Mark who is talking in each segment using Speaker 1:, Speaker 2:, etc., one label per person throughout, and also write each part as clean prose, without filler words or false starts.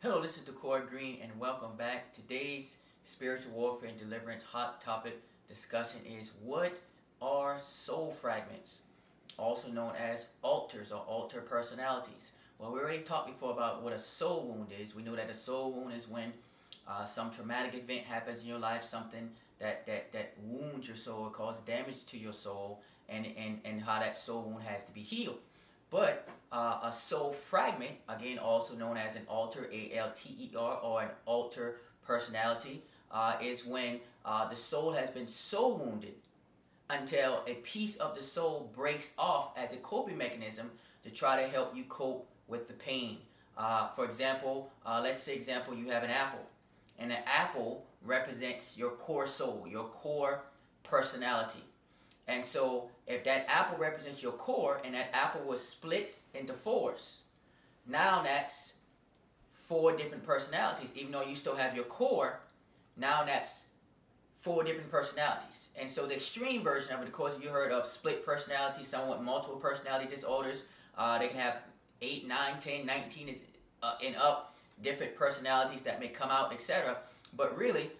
Speaker 1: Hello, this is DoQuoi Green, and welcome back. Today's spiritual warfare and deliverance hot topic discussion is what are soul fragments, also known as alters or alter personalities. Well, we already talked before about what a soul wound is. We know that a soul wound is when some traumatic event happens in your life, something that wounds your soul or causes damage to your soul, and how that soul wound has to be healed. But a soul fragment, again also known as an alter, A-L-T-E-R, or an alter personality, is when the soul has been so wounded until a piece of the soul breaks off as a coping mechanism to try to help you cope with the pain. For example, let's say you have an apple, and the apple represents your core soul, your core personality. And so if that apple represents your core and that apple was split into fours, now that's four different personalities. Even though you still have your core, now that's four different personalities. And so the extreme version of it, of course, if you heard of split personality, someone with multiple personality disorders, they can have 8, 9, 10, 19 and up different personalities that may come out, etc. But really,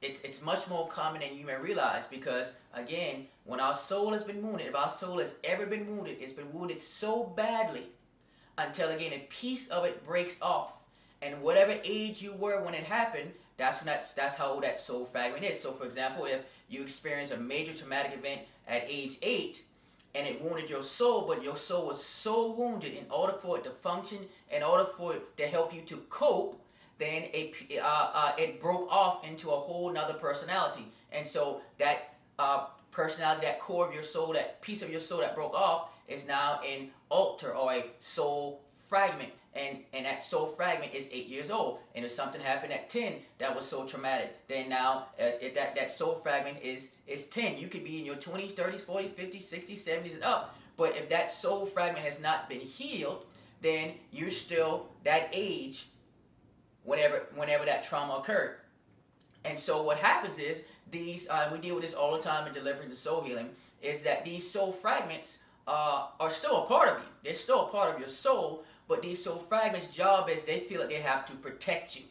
Speaker 1: it's much more common than you may realize, because again, when our soul has been wounded, if our soul has ever been wounded, it's been wounded so badly until again a piece of it breaks off. And whatever age you were when it happened, that's how old that soul fragment is. So for example, if you experience a major traumatic event at age 8 and it wounded your soul, but your soul was so wounded, in order for it to function, in order for it to help you to cope, then it broke off into a whole nother personality. And so that personality, that core of your soul, that piece of your soul that broke off, is now an alter or a soul fragment. And that soul fragment is 8 years old. And if something happened at 10 that was so traumatic, then now if that soul fragment is 10. You could be in your 20s, 30s, 40s, 50s, 60s, 70s, and up. But if that soul fragment has not been healed, then you're still that age whenever that trauma occurred. And so what happens is these, we deal with this all the time in delivering the soul healing, is that these soul fragments are still a part of you. They're still a part of your soul, but these soul fragments' job is they feel that they have to protect you.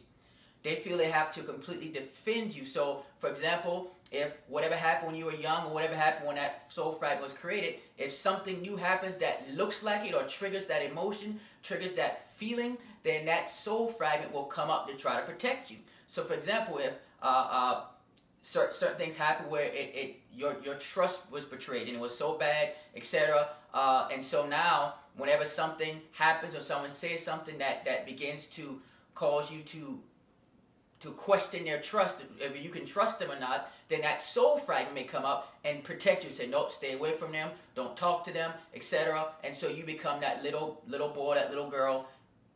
Speaker 1: They feel they have to completely defend you. So, for example, if whatever happened when you were young or whatever happened when that soul fragment was created, if something new happens that looks like it or triggers that emotion, triggers that feeling, then that soul fragment will come up to try to protect you. So, for example, if certain things happen where your trust was betrayed and it was so bad, etc. And so now, whenever something happens or someone says something that begins to cause you to question their trust, if you can trust them or not, then that soul fragment may come up and protect you. Say, nope, stay away from them, don't talk to them, etc. And so you become that little boy, that little girl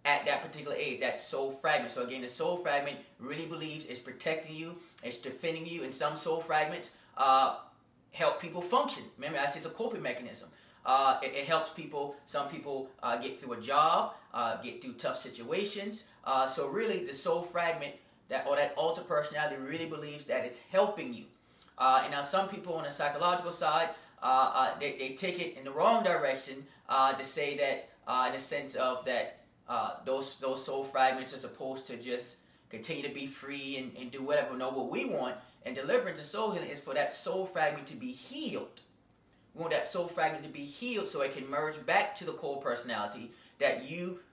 Speaker 1: at that particular age, that soul fragment. So again, the soul fragment really believes it's protecting you, it's defending you, and some soul fragments help people function. Remember, I said it's a coping mechanism. It helps people, some people get through a job, get through tough situations. So really, the soul fragment, that alter personality, really believes that it's helping you. And now some people on the psychological side, they take it in the wrong direction to say that, in the sense of that, those soul fragments are supposed to just continue to be free and do whatever. No, what we want in deliverance and soul healing is for that soul fragment to be healed. We want that soul fragment to be healed so it can merge back to the core personality, that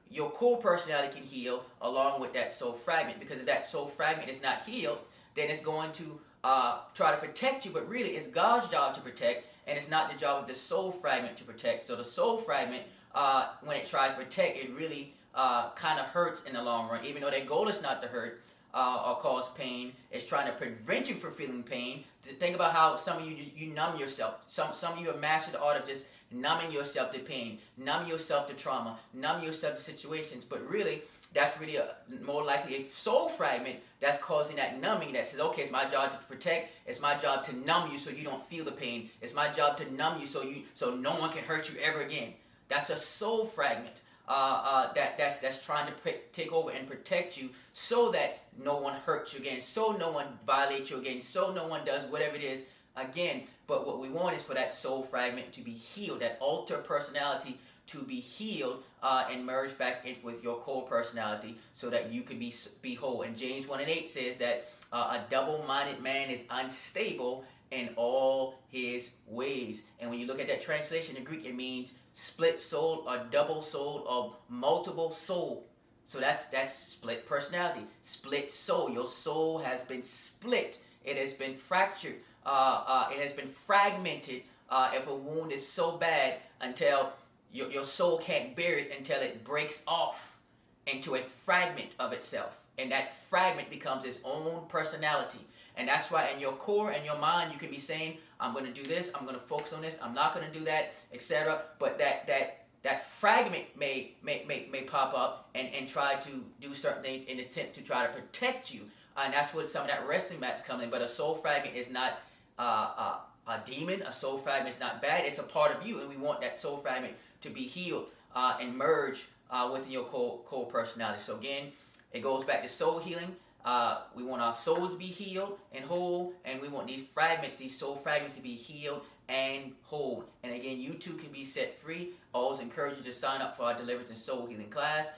Speaker 1: your core personality can heal along with that soul fragment. Because if that soul fragment is not healed, then it's going to try to protect you, but really it's God's job to protect, and it's not the job of the soul fragment to protect. So the soul fragment, when it tries to protect, it really kind of hurts in the long run. Even though their goal is not to hurt or cause pain, it's trying to prevent you from feeling pain. Think about how some of you numb yourself. Some of you have mastered the art of just numbing yourself to pain, numbing yourself to trauma, numbing yourself to situations. But really, that's really more likely a soul fragment that's causing that numbing, that says, okay, it's my job to protect, it's my job to numb you so you don't feel the pain, it's my job to numb you so no one can hurt you ever again. That's a soul fragment that's trying to take over and protect you so that no one hurts you again, so no one violates you again, so no one does whatever it is again. But what we want is for that soul fragment to be healed, that alter personality to be healed and merge back in with your core personality so that you can be whole. And James 1:8 says that a double-minded man is unstable in all his ways. And when you look at that translation in Greek, it means split soul or double soul or multiple soul. So that's split personality, split soul. Your soul has been split. It has been fractured. It has been fragmented. If a wound is so bad until your soul can't bear it until it breaks off into a fragment of itself. And that fragment becomes its own personality. And that's why in your core and your mind, you can be saying, I'm going to do this, I'm going to focus on this, I'm not going to do that, etc. But that fragment may pop up and try to do certain things in an attempt to try to protect you. And that's what some of that wrestling match comes in. But a soul fragment is not a demon. A soul fragment is not bad. It's a part of you. And we want that soul fragment to be healed and merge within your core personality. So again, it goes back to soul healing. We want our souls to be healed and whole, and we want these fragments, these soul fragments, to be healed and whole. And again, you too can be set free. Always encourage you to sign up for our deliverance and soul healing class.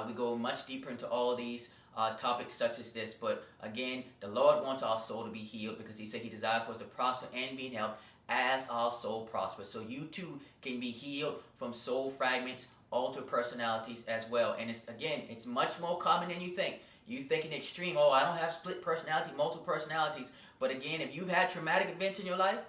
Speaker 1: We go much deeper into all of these topics such as this. But again, the Lord wants our soul to be healed because He said He desired for us to prosper and be in health as our soul prospers. So you too can be healed from soul fragments, altered personalities as well. And it's much more common than you think. You think in extreme, oh, I don't have split personality, multiple personalities. But again, if you've had traumatic events in your life,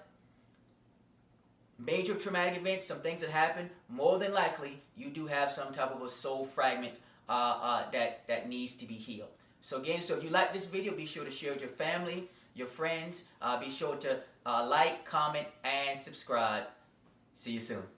Speaker 1: major traumatic events, some things that happen, more than likely you do have some type of a soul fragment that needs to be healed. So again, if you like this video, be sure to share with your family, your friends. Be sure to like, comment, and subscribe. See you soon.